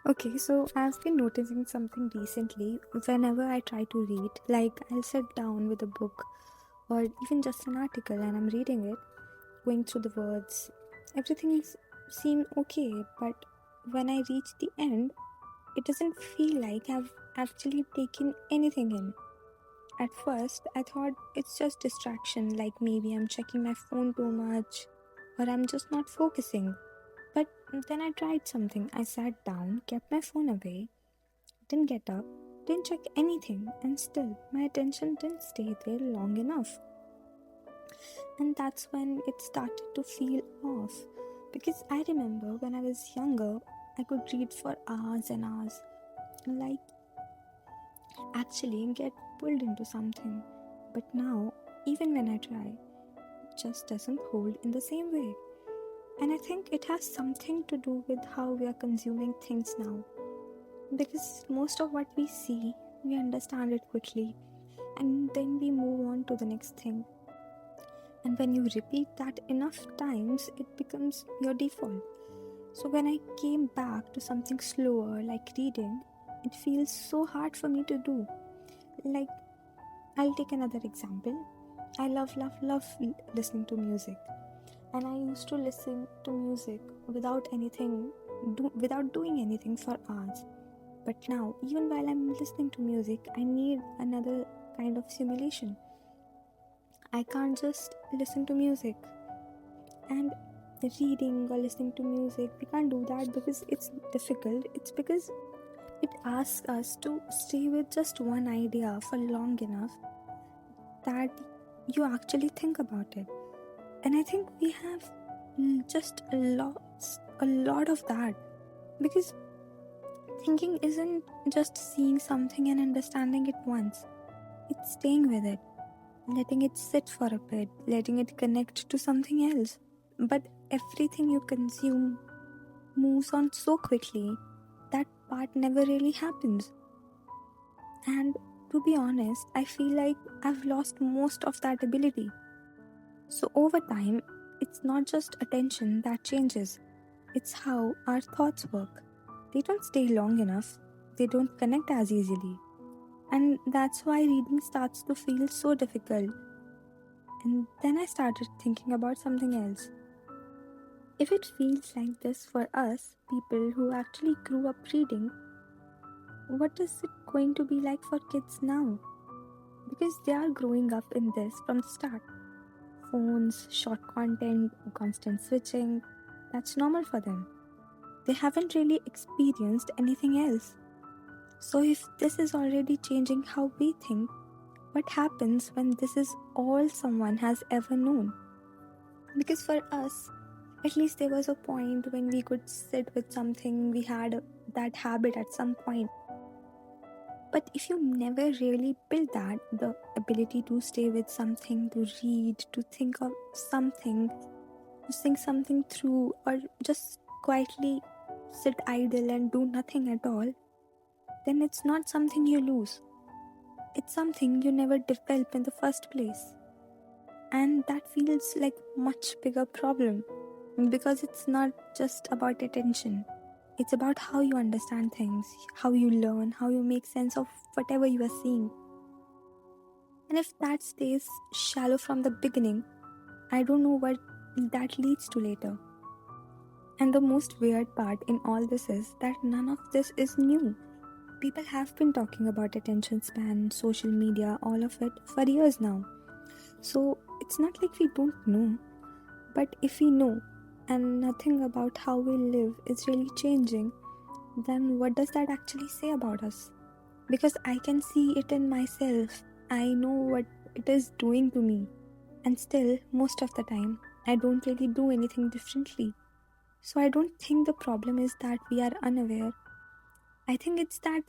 Okay, so I've been noticing something recently. Whenever I try to read, like I'll sit down with a book or even just an article and I'm reading it, going through the words, everything is seem okay, but when I reach the end, it doesn't feel like I've actually taken anything in. At first, I thought it's just distraction, like maybe I'm checking my phone too much or I'm just not focusing. But then I tried something. I sat down, kept my phone away, didn't get up, didn't check anything, and still my attention didn't stay there long enough. And that's when it started to feel off. Because I remember when I was younger, I could read for hours and hours, like actually get pulled into something. But now, even when I try, it just doesn't hold in the same way. And I think it has something to do with how we are consuming things now. Because most of what we see, we understand it quickly, and then we move on to the next thing. And when you repeat that enough times, it becomes your default. So when I came back to something slower like reading, it feels so hard for me to do. Like, I'll take another example. I love listening to music. And I used to listen to music without doing anything for hours. But now, even while I'm listening to music, I need another kind of stimulation. I can't just listen to music and reading or listening to music. We can't do that because it's difficult. It's because it asks us to stay with just one idea for long enough that you actually think about it. And I think we have just a lot of that because thinking isn't just seeing something and understanding it once. It's staying with it, letting it sit for a bit, letting it connect to something else. But everything you consume moves on so quickly that part never really happens. And to be honest, I feel like I've lost most of that ability. So over time, it's not just attention that changes, it's how our thoughts work. They don't stay long enough, they don't connect as easily. And that's why reading starts to feel so difficult. And then I started thinking about something else. If it feels like this for us, people who actually grew up reading, what is it going to be like for kids now? Because they are growing up in this from the start. Phones, short content, constant switching, that's normal for them. They haven't really experienced anything else. So, if this is already changing how we think, what happens when this is all someone has ever known? Because for us, at least there was a point when we could sit with something, we had that habit at some point. But if you never really build that, the ability to stay with something, to read, to think of something, to think something through, or just quietly sit idle and do nothing at all, then it's not something you lose. It's something you never develop in the first place. And that feels like much bigger problem because it's not just about attention. It's about how you understand things, how you learn, how you make sense of whatever you are seeing. And if that stays shallow from the beginning, I don't know what that leads to later. And the most weird part in all this is that none of this is new. People have been talking about attention span, social media, all of it for years now. So it's not like we don't know, but if we know and nothing about how we live is really changing, then what does that actually say about us? Because I can see it in myself. I know what it is doing to me. And still, most of the time, I don't really do anything differently. So I don't think the problem is that we are unaware. I think it's that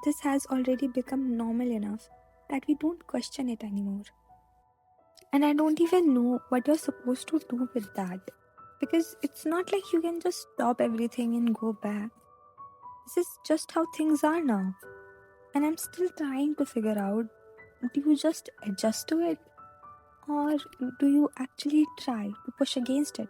this has already become normal enough that we don't question it anymore. And I don't even know what you're supposed to do with that. Because it's not like you can just stop everything and go back. This is just how things are now. And I'm still trying to figure out, do you just adjust to it? Or do you actually try to push against it?